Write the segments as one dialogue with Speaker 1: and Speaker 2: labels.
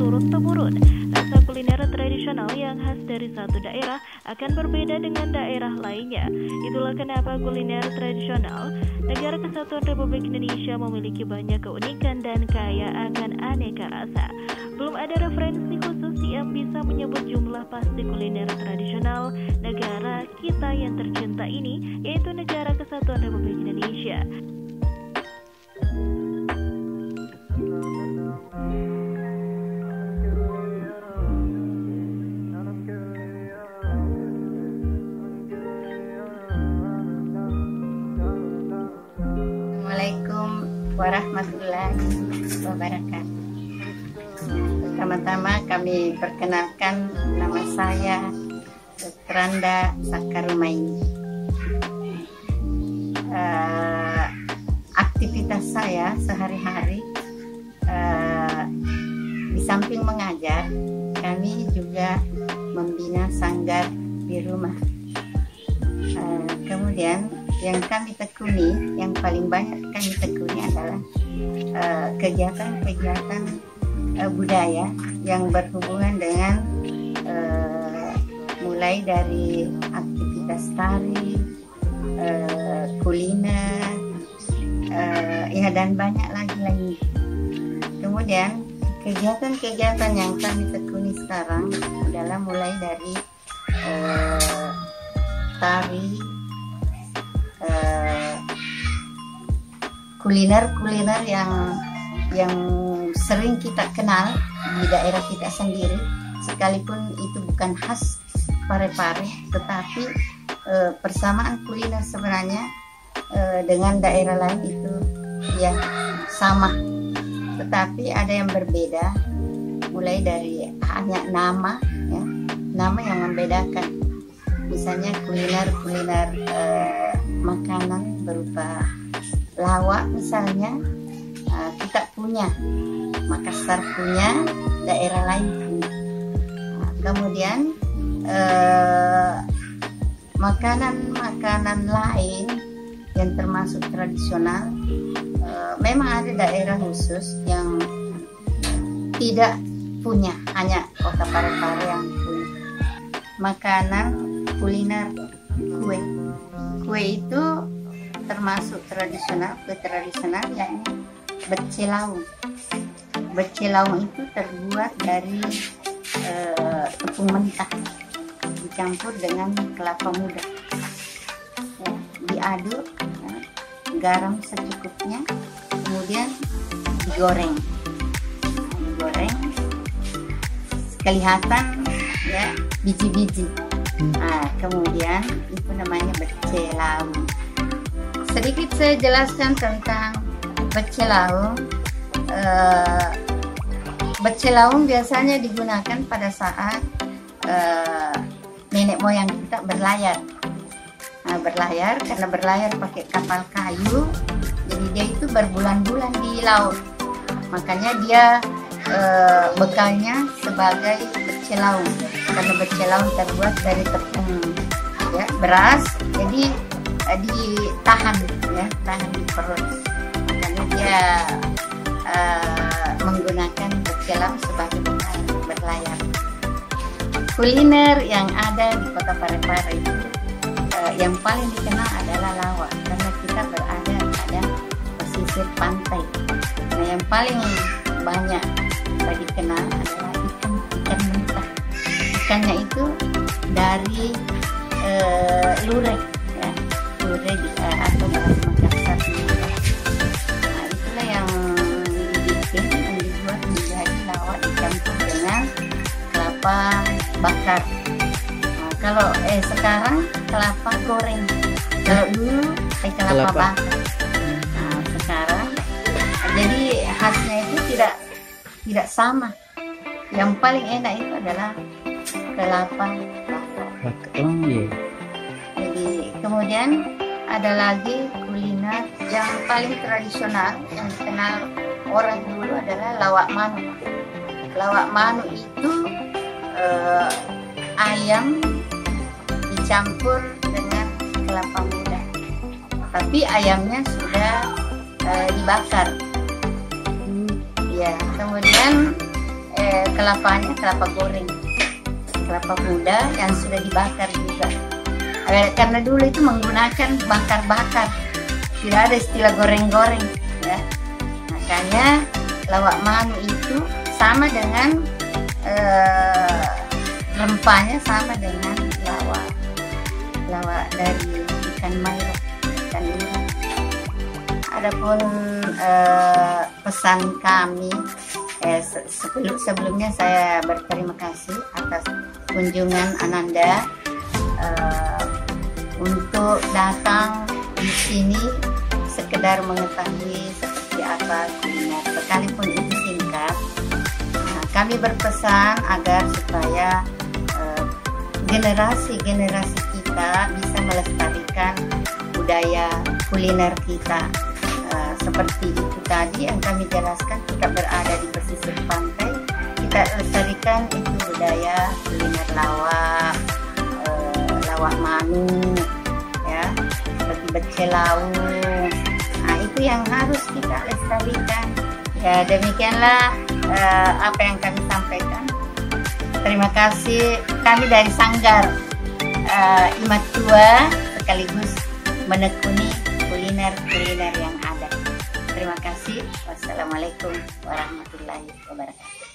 Speaker 1: turun-temurun. Rasa kuliner tradisional yang khas dari satu daerah akan berbeda dengan daerah lainnya. Itulah kenapa kuliner tradisional Negara Kesatuan Republik Indonesia memiliki banyak keunikan dan kaya akan aneka rasa. Belum ada referensi khusus yang bisa menyebut jumlah pasti kuliner tradisional negara kita yang tercinta ini, yaitu Negara Kesatuan Republik Indonesia.
Speaker 2: Assalamualaikum warahmatullahi wabarakatuh. Pertama-tama kami perkenalkan, nama saya Dr. Randa Sakarumaini. Aktivitas saya sehari-hari di samping mengajar, kami juga membina sanggar di rumah. Kemudian yang kami tekuni, yang paling banyak kami tekuni adalah kegiatan-kegiatan budaya yang berhubungan dengan mulai dari aktivitas tari, kuliner, ya dan banyak lagi. Kemudian kegiatan-kegiatan yang kami tekuni sekarang adalah mulai dari tari, kuliner-kuliner yang sering kita kenal di daerah kita sendiri, sekalipun itu bukan khas Parepare, tetapi persamaan kuliner sebenarnya dengan daerah lain itu ya sama, tetapi ada yang berbeda, mulai dari hanya nama, ya, nama yang membedakan. Misalnya kuliner makanan berupa lawak misalnya, kita punya, Makassar punya, daerah lain punya. Kemudian makanan-makanan lain yang termasuk tradisional, memang ada daerah khusus yang tidak punya, hanya Kota Parepare yang punya. Makanan kuliner kue itu termasuk tradisional, kue tradisional yakni bercelaung. Bercelaung itu terbuat dari tepung mentah dicampur dengan kelapa muda, ya, diaduk, ya, garam secukupnya, kemudian digoreng. Digoreng kelihatan ya biji-biji. Nah, kemudian itu namanya bercelaung. Sedikit saya jelaskan tentang bercelaung. Bercelaung biasanya digunakan pada saat nenek moyang kita berlayar. Nah, berlayar karena berlayar pakai kapal kayu, jadi dia itu berbulan-bulan di laut. Makanya dia bekalnya sebagai bercelaung, karena bercelaung terbuat dari tepung ya, beras, jadi ditahan ya, tahan di perut. Makanya dia menggunakan bercelaung sebagai bekal berlayar. Kuliner yang ada di Kota Parepare itu yang paling dikenal adalah lawak, karena kita berada pada pesisir pantai. Nah, yang paling banyak dikenal adalah ikan mentah. Ikannya itu dari lurek, ya, lurek atau bahasa Makassar. Nah, itulah yang dibuat menjadi lawak dicampur dengan kelapa bakar. Nah, kalau sekarang kelapa goreng, kalau dulu kelapa bakar. Nah, sekarang jadi khasnya itu tidak sama. Yang paling enak itu adalah kelapa bakar. Jadi kemudian ada lagi kuliner yang paling tradisional yang dikenal orang dulu adalah lawak manu. Lawak manu itu ayam dicampur dengan kelapa muda, tapi ayamnya sudah dibakar. Ya, kemudian kelapanya kelapa goreng, kelapa muda yang sudah dibakar juga. Karena dulu itu menggunakan bakar-bakar, tidak ada istilah goreng-goreng ya. Makanya lawak manu itu sama dengan rempahnya sama dengan lawak dari ikan mairo, ikan nila. Adapun pesan kami, sebelumnya saya berterima kasih atas kunjungan Ananda untuk datang di sini sekedar mengetahui seperti apa kuliner, sekalipun itu singkat. Kami berpesan agar supaya generasi-generasi kita bisa melestarikan budaya kuliner kita. Seperti itu tadi yang kami jelaskan, kita berada di pesisir pantai, kita lestarikan itu budaya kuliner lawak manu ya, seperti becelau. Nah, itu yang harus kita lestarikan ya. Demikianlah apa yang kami sampaikan. Terima kasih. Kami dari Sanggar Imat Tua sekaligus menekuni kuliner-kuliner yang ada. Terima kasih. Wassalamualaikum warahmatullahi wabarakatuh.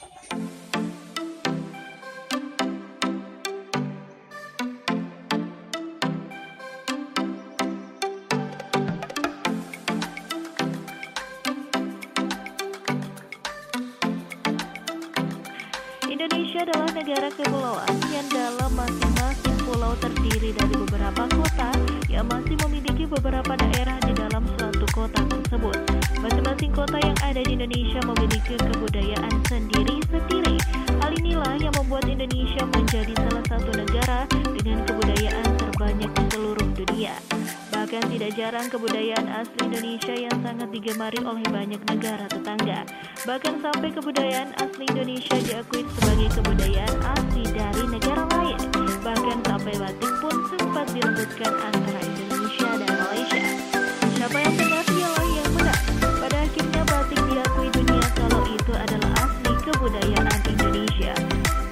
Speaker 1: Indonesia adalah negara kepulauan yang dalam masing-masing pulau terdiri dari beberapa kota yang masih memiliki beberapa daerah di dalam suatu kota tersebut. Masing-masing kota yang ada di Indonesia memiliki kebudayaan sendiri-sendiri. Hal inilah yang membuat Indonesia menjadi salah satu negara dengan kebudayaan terbanyak di seluruh dunia. Bahkan tidak jarang kebudayaan asli Indonesia yang sangat digemari oleh banyak negara tetangga. Bahkan sampai kebudayaan asli Indonesia diakui sebagai kebudayaan asli dari negara lain. Bahkan sampai batik pun sempat direbutkan antara Indonesia dan Malaysia. Siapa yang benar dialah yang benar. Pada akhirnya batik diakui dunia kalau itu adalah asli kebudayaan Indonesia.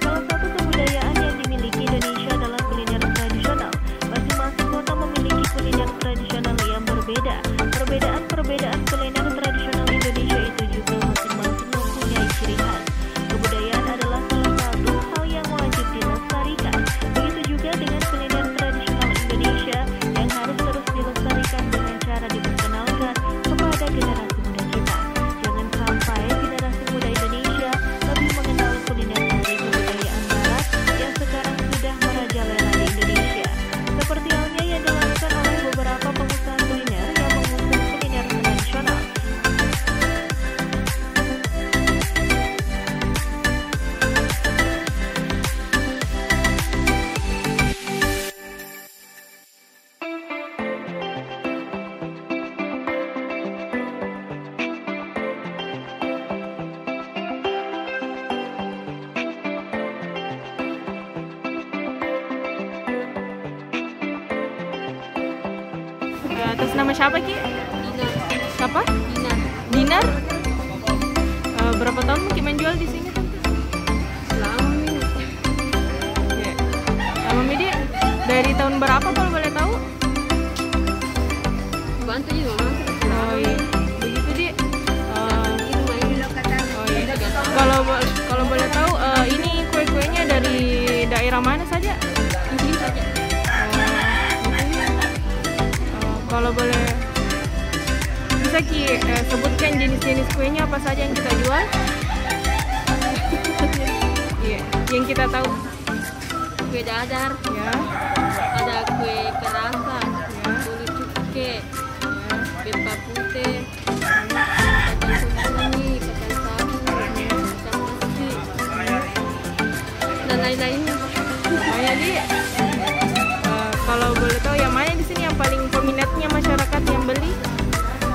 Speaker 1: Salah satu kebudayaan yang dimiliki Indonesia adalah kuliner tradisional. Masing-masing kota memiliki kuliner tradisional yang berbeda. Perbedaan kuliner tradisional Indonesia itu juga masing-masing mempunyai ciri khas. Kebudayaan adalah salah satu hal yang wajib dilestarikan. Begitu juga dengan kuliner tradisional Indonesia yang harus terus dilestarikan dengan cara diperkenalkan kepada generasi muda kita. Jangan sampai generasi muda Indonesia lebih mengenal kuliner dari kebudayaan Barat yang sekarang sudah merajalela di Indonesia. Seperti halnya yang dilakukan oleh beberapa pengusaha kuliner yang mengusung kuliner tradisional.
Speaker 3: Atas nama siapa Ki?
Speaker 4: Dinar.
Speaker 3: Siapa?
Speaker 4: Dinar.
Speaker 3: Dinar? Berapa tahun Ki menjual di sini Tante?
Speaker 4: Selama ini.
Speaker 3: Ya. Sama Midi dari tahun berapa kalau boleh tahu?
Speaker 4: Bantu juga Mama.
Speaker 3: Oh iya. Begitu Di.
Speaker 4: Ini main
Speaker 3: Oh iya. Kalau boleh tahu ini kue-kuenya dari daerah mana saja?
Speaker 4: di sini saja.
Speaker 3: Kalau boleh bisa Ki sebutkan jenis-jenis kuenya apa saja yang kita jual? Iya, yang kita tahu.
Speaker 4: Kue dadar,
Speaker 3: Ya,
Speaker 4: ada kue kerasa,
Speaker 3: ya,
Speaker 4: bolu cuke,
Speaker 3: ya.
Speaker 4: bempa putih, kacang kuning, kacang sabu, kacang pasti, dan lain-lainnya.
Speaker 3: Namanya Di. Kalau boleh tahu yang mana di sini yang paling peminatnya masyarakat yang beli?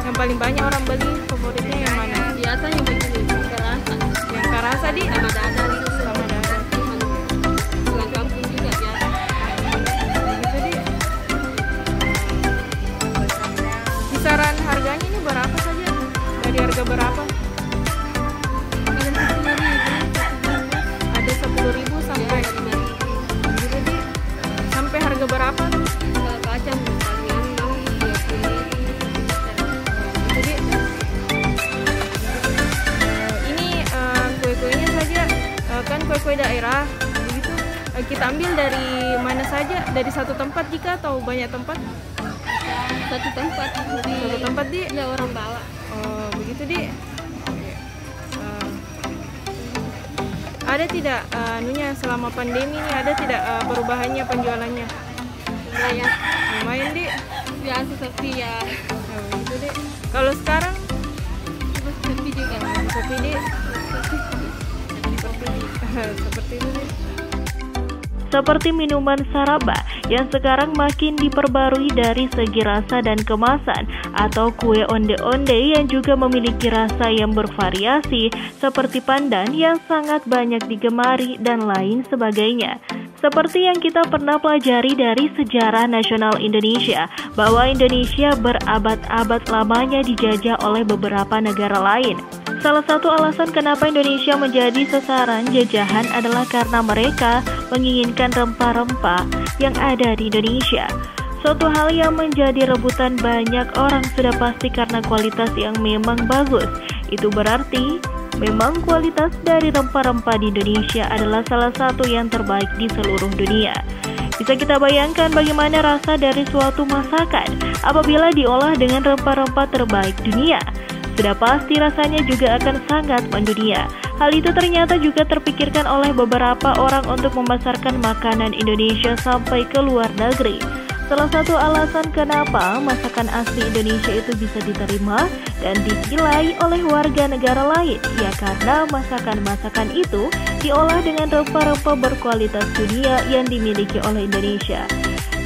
Speaker 3: Yang paling banyak orang beli, favoritnya yang mana?
Speaker 4: Biasanya begini, kerasa,
Speaker 3: Yang karasa Di?
Speaker 4: sama dadar itu
Speaker 3: Sama dadar.
Speaker 4: pulang kampung juga biasa.
Speaker 3: Begitu Di. Kisaran harganya ini berapa saja? Dari harga berapa?
Speaker 4: Ada 10.000, 11.000.
Speaker 3: kue-kue daerah begitu. Kita ambil dari mana saja, dari satu tempat jika atau banyak tempat?
Speaker 4: Satu tempat
Speaker 3: Satu tempat di.
Speaker 4: ya orang bawa.
Speaker 3: Oh begitu di. Ada tidak anunya selama pandemi ini ada tidak perubahannya penjualannya?
Speaker 4: Lumayan
Speaker 3: Lumayan di.
Speaker 4: biasa sepi ya.
Speaker 3: Oh, begitu di. Kalau sekarang
Speaker 4: Sepi juga.
Speaker 3: sepi di. Seperti itu di.
Speaker 1: Seperti minuman Saraba yang sekarang makin diperbarui dari segi rasa dan kemasan, atau kue onde-onde yang juga memiliki rasa yang bervariasi seperti pandan yang sangat banyak digemari dan lain sebagainya. Seperti yang kita pernah pelajari dari sejarah nasional Indonesia, bahwa Indonesia berabad-abad lamanya dijajah oleh beberapa negara lain. Salah satu alasan kenapa Indonesia menjadi sasaran jajahan adalah karena mereka menginginkan rempah-rempah yang ada di Indonesia. Suatu hal yang menjadi rebutan banyak orang sudah pasti karena kualitas yang memang bagus. Itu berarti memang kualitas dari rempah-rempah di Indonesia adalah salah satu yang terbaik di seluruh dunia. Bisa kita bayangkan bagaimana rasa dari suatu masakan apabila diolah dengan rempah-rempah terbaik dunia. Sudah pasti rasanya juga akan sangat mendunia. Hal itu ternyata juga terpikirkan oleh beberapa orang untuk memasarkan makanan Indonesia sampai ke luar negeri. Salah satu alasan kenapa masakan asli Indonesia itu bisa diterima dan dinilai oleh warga negara lain, ya karena masakan-masakan itu diolah dengan rempah-rempah berkualitas dunia yang dimiliki oleh Indonesia.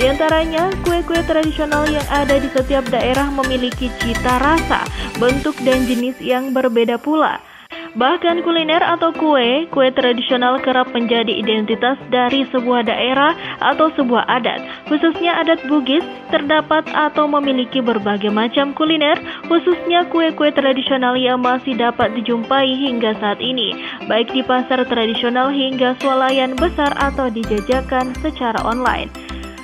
Speaker 1: Di antaranya, kue-kue tradisional yang ada di setiap daerah memiliki cita rasa, bentuk dan jenis yang berbeda pula. Bahkan kuliner atau kue tradisional kerap menjadi identitas dari sebuah daerah atau sebuah adat. Khususnya adat Bugis terdapat atau memiliki berbagai macam kuliner, khususnya kue-kue tradisional yang masih dapat dijumpai hingga saat ini, baik di pasar tradisional hingga swalayan besar atau dijajakan secara online.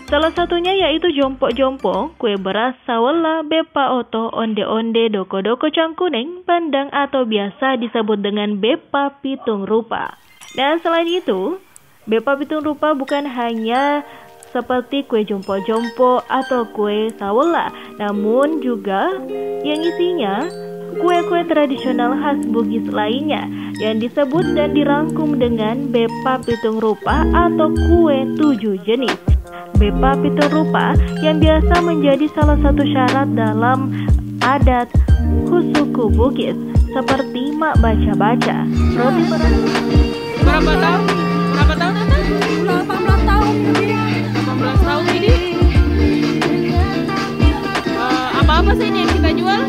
Speaker 1: Salah satunya yaitu jompo-jompo, kue beras, sawela, bepa oto, onde-onde, doko-doko cangkuning, pandang atau biasa disebut dengan bepa pitung rupa. Dan selain itu, bepa pitung rupa bukan hanya seperti kue jompo-jompo atau kue sawela, namun juga yang isinya kue-kue tradisional khas Bugis lainnya yang disebut dan dirangkum dengan bepa pitung rupa atau kue 7 jenis. Bepa pitung rupa yang biasa menjadi salah satu syarat dalam adat suku Bugis, seperti mak baca-baca. Roti
Speaker 3: Berapa tahun? Berapa tahun Tante?
Speaker 4: 18 tahun.
Speaker 3: 18 tahun ini. Apa-apa sih ini yang kita jual?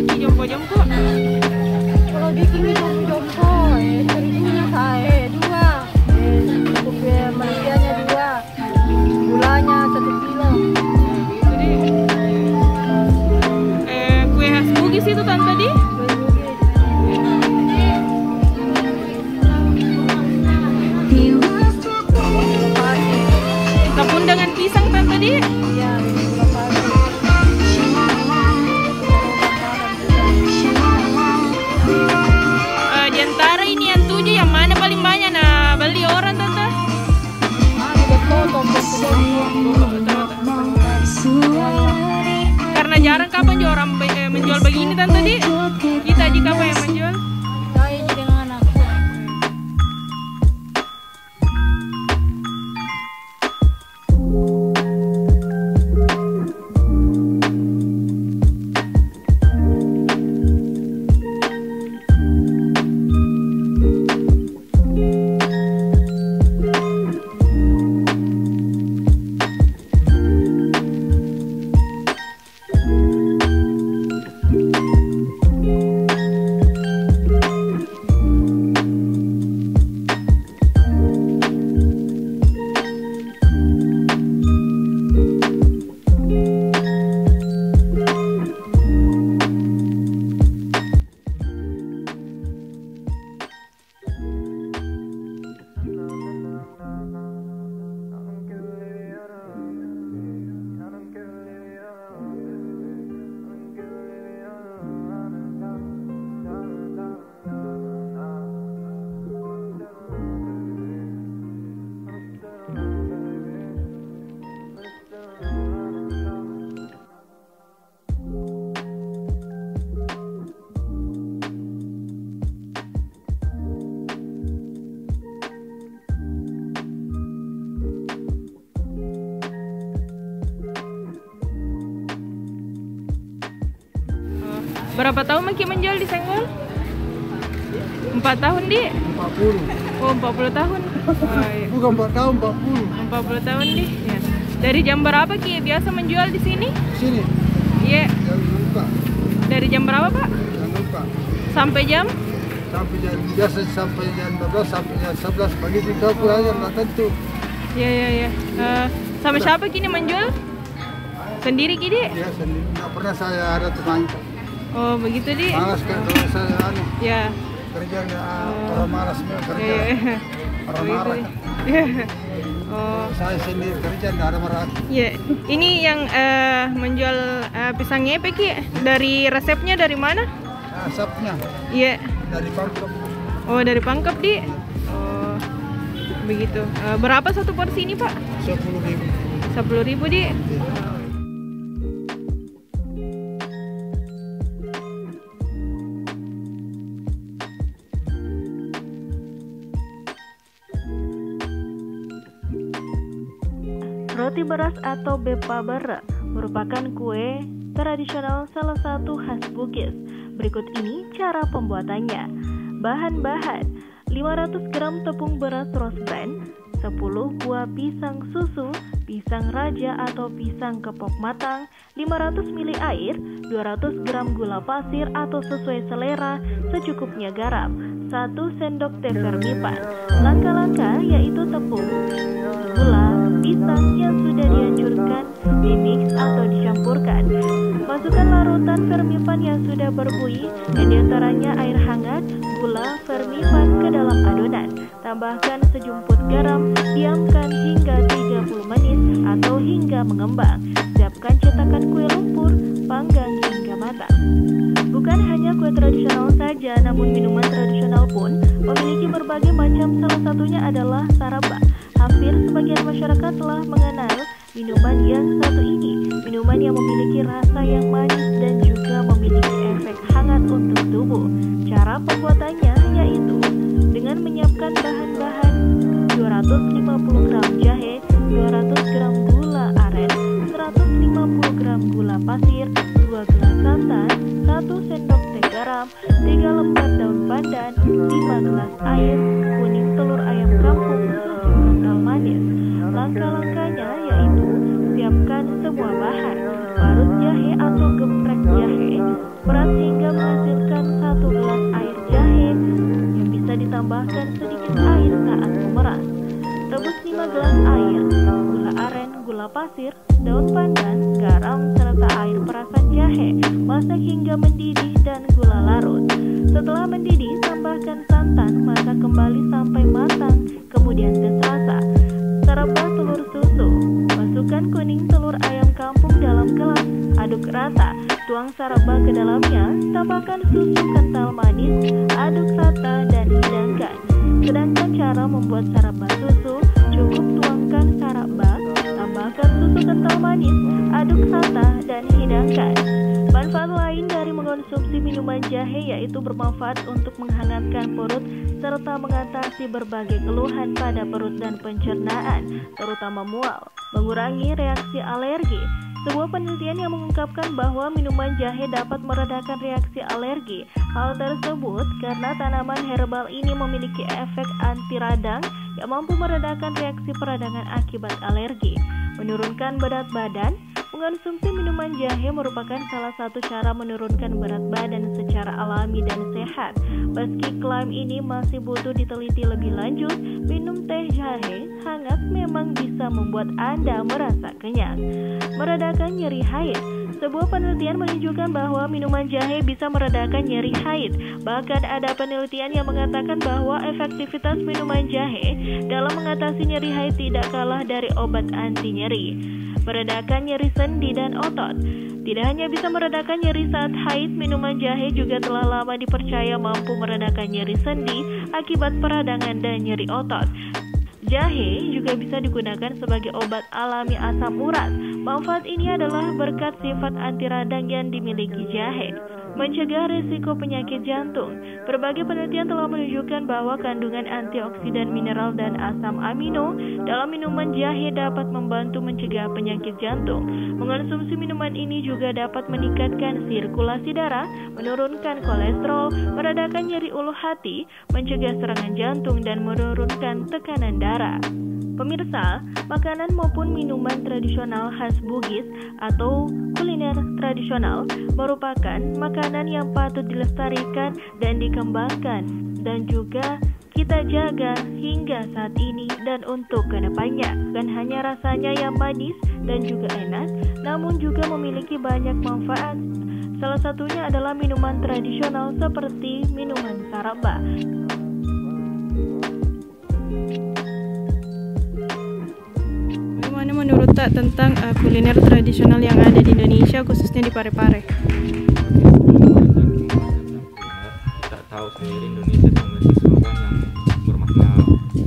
Speaker 3: Jompo-jompo.
Speaker 4: Kalau bikin jompo, terigunya saya 2, kue Malaysianya 2, gulanya 1 kilo.
Speaker 3: Kue khas Bugis itu Tante di? Tepung dengan pisang Tante di?
Speaker 4: Iya,
Speaker 3: Antara ini yang 7 yang mana paling banyak nah beli orang Tante? Karena jarang kapan orang menjual begini Tante di? Kita aja kapan yang menjual?
Speaker 4: saya jadi dengan anakku.
Speaker 3: Berapa tahun Maki menjual di Senggol? 4 tahun, Di?
Speaker 5: 40.
Speaker 3: Oh, 40 tahun. Oh, iya.
Speaker 5: Bukan 4 tahun, 40.
Speaker 3: 40 tahun, Di. Ya. Dari jam berapa Ki biasa menjual di sini?
Speaker 5: Sini.
Speaker 3: Iya.
Speaker 5: Jangan lupa.
Speaker 3: Dari jam berapa, Pak?
Speaker 5: Jangan lupa.
Speaker 3: Sampai jam?
Speaker 5: Sampai jam biasa sampai jam 12 sampai jam 11 pagi juga pulang nggak tentu.
Speaker 3: Iya. Sama siapa kini menjual? Sendiri Ki, Di?
Speaker 5: Ya sendiri. Nggak pernah saya ada teman.
Speaker 3: Oh, begitu, Di?
Speaker 5: Malas kan kalau saya
Speaker 3: Ya.
Speaker 5: kerja nggak orang malas mau kerja.
Speaker 3: Iya.
Speaker 5: Orang
Speaker 3: Begitu,
Speaker 5: marah.
Speaker 3: Di. Iya. Oh.
Speaker 5: Saya sendiri kerja nggak ada marah.
Speaker 3: Ya, ini yang menjual pisang ngepe Ki. Dari resepnya dari mana?
Speaker 5: Asapnya
Speaker 3: Iya.
Speaker 5: dari Pangkep.
Speaker 3: Oh, dari Pangkep, Di. Oh, begitu. Berapa satu porsi ini, Pak?
Speaker 5: 10.000.
Speaker 3: 10.000, Di.
Speaker 1: Roti beras atau bepa bara merupakan kue tradisional salah satu khas Bugis. Berikut ini cara pembuatannya. Bahan-bahan: 500 gram tepung beras rose bran, 10 buah pisang susu, pisang raja atau pisang kepok matang, 500 ml air, 200 gram gula pasir atau sesuai selera, secukupnya garam, 1 sendok teh vermipan. Langkah-langkah yaitu tepung, gula, pisang yang sudah dihancurkan, dimix atau dicampurkan. Masukkan larutan vermipan yang sudah berbuih, diantaranya air hangat, gula, vermipan ke dalam adonan. Tambahkan sejumput garam, diamkan hingga 30 menit atau hingga mengembang. Siapkan cetakan kue lumpur, panggang hingga matang. Bukan hanya kue tradisional saja, namun minuman tradisional pun memiliki berbagai macam. Salah satunya adalah saraba. Hampir sebagian masyarakat telah mengenal minuman yang satu ini. Minuman yang memiliki rasa yang manis dan juga memiliki efek hangat untuk tubuh. Cara pembuatannya yaitu dengan menyiapkan bahan-bahan 250 gram jahe, 200 gram gula aren, 150 gram gula pasir, 2 gelas santan, 1 sendok teh garam, 3 lembar daun pandan, 5 gelas air, kuning telur ayam kampung, susu kental manis. Langkah-langkahnya yaitu siapkan semua bahan, parut jahe atau geprek jahe, peras hingga menghasilkan 1 gelas air jahe yang bisa ditambahkan sedikit air saat memeras. Rebus 5 gelas air, gula aren, gula pasir, daun pandan, garam, serta air perasan jahe. Masak hingga mendidih dan gula larut. Setelah mendidih, tambahkan santan, masak kembali sampai matang, kemudian tes rasa. Saraba telur susu. Masukkan kuning telur ayam kampung dalam gelas, aduk rata, tuang saraba ke dalamnya, tambahkan susu kental manis, aduk rata dan hidangkan. Sedangkan cara membuat saraba susu, cukup tuangkan saraba, tambahkan susu kental manis, aduk rata dan hidangkan. Manfaat lain dari mengkonsumsi minuman jahe yaitu bermanfaat untuk menghangatkan perut serta mengatasi berbagai keluhan pada perut dan pencernaan, terutama mual, mengurangi reaksi alergi. Sebuah penelitian yang mengungkapkan bahwa minuman jahe dapat meredakan reaksi alergi. Hal tersebut karena tanaman herbal ini memiliki efek anti radang yang mampu meredakan reaksi peradangan akibat alergi. Menurunkan berat badan. Mengonsumsi minuman jahe merupakan salah satu cara menurunkan berat badan secara alami dan sehat. Meski klaim ini masih butuh diteliti lebih lanjut, minum teh jahe hangat memang bisa membuat Anda merasa kenyang. Meredakan nyeri haid. Sebuah penelitian menunjukkan bahwa minuman jahe bisa meredakan nyeri haid. Bahkan ada penelitian yang mengatakan bahwa efektivitas minuman jahe dalam mengatasi nyeri haid tidak kalah dari obat anti nyeri. Meredakan nyeri sendi dan otot. Tidak hanya bisa meredakan nyeri saat haid, minuman jahe juga telah lama dipercaya mampu meredakan nyeri sendi akibat peradangan dan nyeri otot. Jahe juga bisa digunakan sebagai obat alami asam urat. Manfaat ini adalah berkat sifat anti radang yang dimiliki jahe. mencegah risiko penyakit jantung. Berbagai penelitian telah menunjukkan bahwa kandungan antioksidan, mineral, dan asam amino dalam minuman jahe dapat membantu mencegah penyakit jantung. Mengonsumsi minuman ini juga dapat meningkatkan sirkulasi darah, menurunkan kolesterol, meredakan nyeri ulu hati, mencegah serangan jantung, dan menurunkan tekanan darah. Pemirsa, makanan maupun minuman tradisional khas Bugis atau kuliner tradisional merupakan makanan yang patut dilestarikan dan dikembangkan, dan juga kita jaga hingga saat ini dan untuk kedepannya. Bukan hanya rasanya yang manis dan juga enak, namun juga memiliki banyak manfaat. Salah satunya adalah minuman tradisional seperti minuman saraba.
Speaker 3: Bagaimana menurut Tak tentang kuliner tradisional yang ada di Indonesia, khususnya di Parepare?
Speaker 6: Kita tahu sendiri Indonesia itu memiliki slogan yang bermakna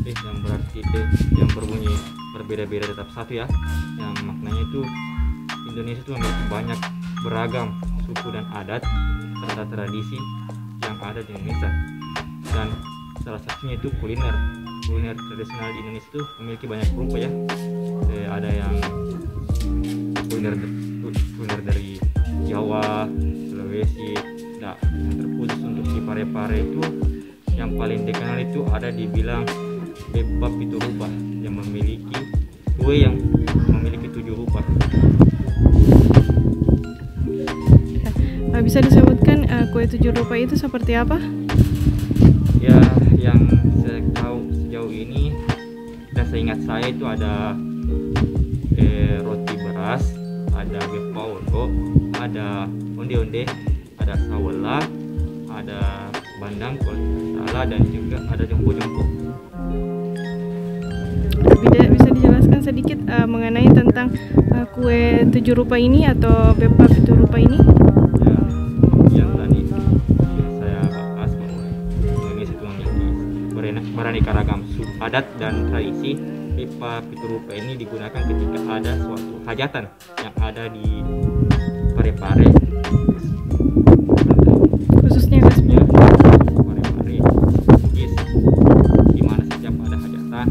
Speaker 6: yang berarti yang berbunyi berbeda-beda tetap satu ya. Yang maknanya itu Indonesia itu memiliki banyak beragam suku dan adat serta tradisi yang ada di Indonesia. Dan salah satunya itu kuliner tradisional di Indonesia itu memiliki banyak rupa ya. Ada yang kuliner dari Jawa, Sulawesi. Nah, yang terkhusus untuk di Parepare itu yang paling dikenal itu ada dibilang bebab pitu rupa yang memiliki kue yang memiliki 7 rupa.
Speaker 3: Bisa disebutkan kue 7 rupa itu seperti apa?
Speaker 6: Ya, yang saya tahu sejauh ini dan seingat saya itu ada roti beras, ada bepaulo, ada onde-onde, ada sawela, ada bandang kalau tidak salah, dan juga ada jompo-jompo.
Speaker 3: Bisa dijelaskan sedikit mengenai tentang kue 7 rupa ini atau bebab 7 rupa ini?
Speaker 6: Ya, yang tadi saya bahas bahwa Indonesia itu memiliki beraneka ragam suku adat dan tradisi. Bebab pitu rupa ini digunakan ketika ada suatu hajatan yang ada di Parepare,
Speaker 3: khususnya
Speaker 6: ya, Parepare, Bugis, di mana setiap ada hajatan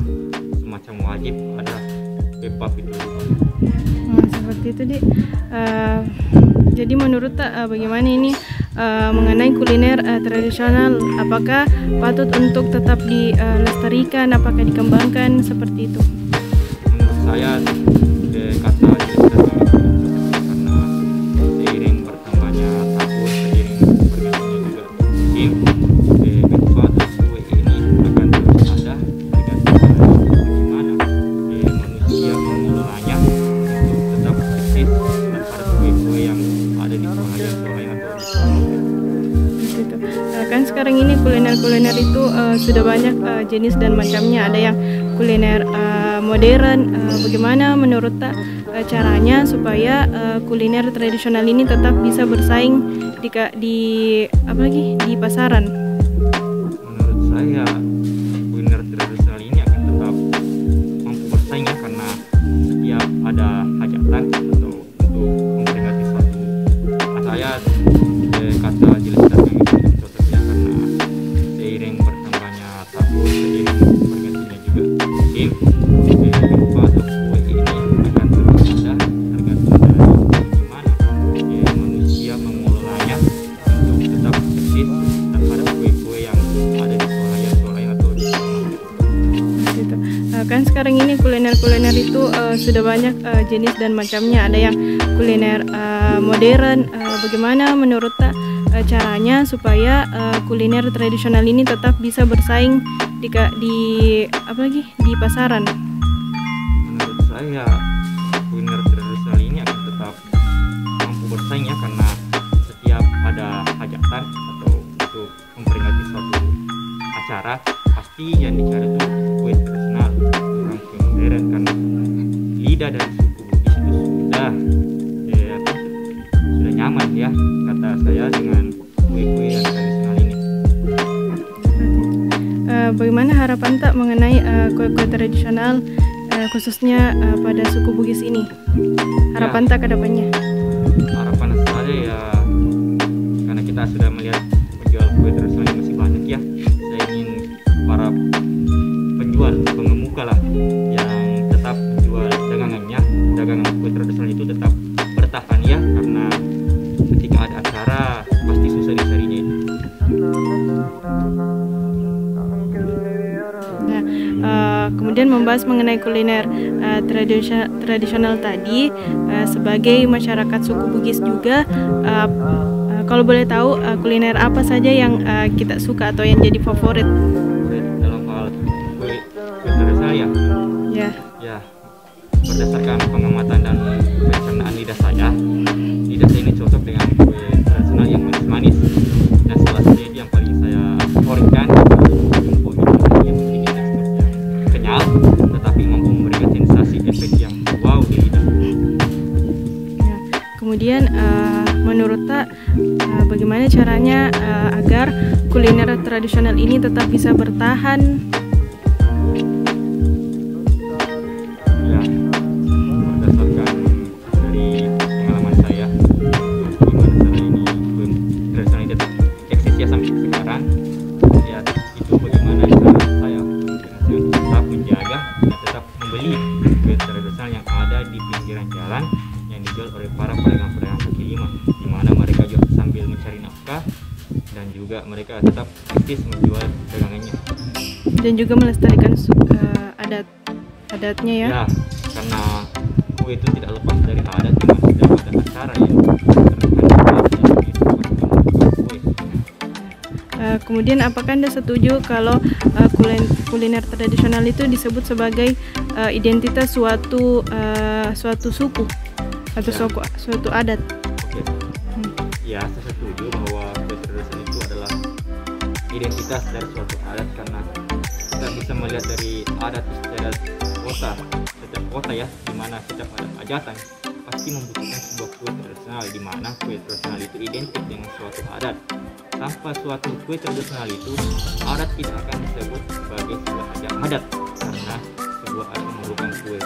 Speaker 6: semacam wajib ada bebab pitu rupa.
Speaker 3: Seperti itu, Dik. Jadi menurut Tak bagaimana ini mengenai kuliner tradisional, apakah patut untuk tetap dilestarikan, apakah dikembangkan seperti itu?
Speaker 6: Menurut saya kata karena seiring bertambahnya tahun, seiring bergantinya juga musim, bebab kue ini akan terus ada, tergantung bagaimana manusia mengelolanya untuk tetap eksis daripada kue-kue yang ada di Solai atau di
Speaker 3: Kan sekarang ini kuliner-kuliner itu sudah banyak jenis dan macamnya. Ada yang kuliner modern. Bagaimana menurut Tak caranya supaya kuliner tradisional ini tetap bisa bersaing di pasaran?
Speaker 6: Menurut saya kuliner tradisional ini akan tetap mampu bersaing ya, karena setiap ada hajatan atau untuk memperingati suatu saya kata dilestarikan itu contohnya, karena seiring bertambahnya tahun, seiring bergantinya juga musim, bebab atau kue ini akan terus ada, tergantung dari bagaimana manusia mengelolanya untuk tetap eksis daripada kue-kue yang ada di Solai atau di
Speaker 3: Gitu. Kan sekarang ini kuliner-kuliner itu sudah banyak jenis dan macamnya. Ada yang kuliner modern. Bagaimana menurut Tak caranya supaya kuliner tradisional ini tetap bisa bersaing di pasaran?
Speaker 6: Menurut saya kuliner tradisional ini akan tetap mampu bersaing ya, karena setiap ada hajatan atau untuk memperingati suatu acara pasti yang dicari itu kue tradisional, bukan kue modern, karena lidah dan suku Bugis itu sudah nyaman ya kata saya dengan kue-kue yang tradisional ini.
Speaker 3: Bagaimana harapan Tak mengenai kue-kue tradisional khususnya pada suku Bugis ini? Harapan Tak ke depannya?
Speaker 6: Harapan saya ya, karena kita sudah melihat penjual kue tradisional yang masih banyak ya. Saya ingin para penjual, pengemuka lah, yang tetap jual dagangannya, dagangan kue tradisional itu tetap bertahan ya, karena ketika ada acara pasti susah dicarinya itu.
Speaker 3: Kemudian membahas mengenai kuliner tradisional tadi, sebagai masyarakat suku Bugis juga, kalau boleh tahu kuliner apa saja yang kita suka atau yang jadi favorit?
Speaker 6: Dalam hal kue tradisional ya? Ya, berdasarkan pengamatan dan pencernaan lidah saya ini cocok dengan kue tradisional yang manis-manis. Dan salah satu yang paling saya favoritkan yang memiliki tekstur yang kenyal, tetapi mampu memberikan sensasi efek yang wow di lidah.
Speaker 3: Kemudian menurut Tak, bagaimana caranya agar kuliner tradisional ini tetap bisa bertahan?
Speaker 6: Ya, berdasarkan dari pengalaman saya, gimana cara ini kue tradisional ini tetap eksis ya sampai sekarang. Ya, itu bagaimana cara saya tetap menjaga dan tetap membeli kue tradisional yang ada di pinggiran jalan yang dijual oleh para pedagang-pedagang kaki lima, di mana mereka juga sambil mencari nafkah dan juga mereka tetap eksis menjual dagangannya.
Speaker 3: Dan juga melestarikan adatnya ya?
Speaker 6: Ya, karena kue itu tidak lepas dari adat, di mana tidak ada acara yang
Speaker 3: kemudian apakah Anda setuju kalau kuliner tradisional itu disebut sebagai identitas suatu suku atau suatu adat?
Speaker 6: Oke. Ya, saya setuju bahwa kue tradisional itu adalah identitas dari suatu adat, karena kita bisa melihat dari adat istiadat setiap kota ya, di mana setiap adat hajatan pasti membutuhkan sebuah kue tradisional, di mana kue tradisional itu identik dengan suatu adat. Tanpa suatu kue tradisional itu, adat tidak akan disebut sebagai sebuah adat, karena sebuah adat memerlukan kue.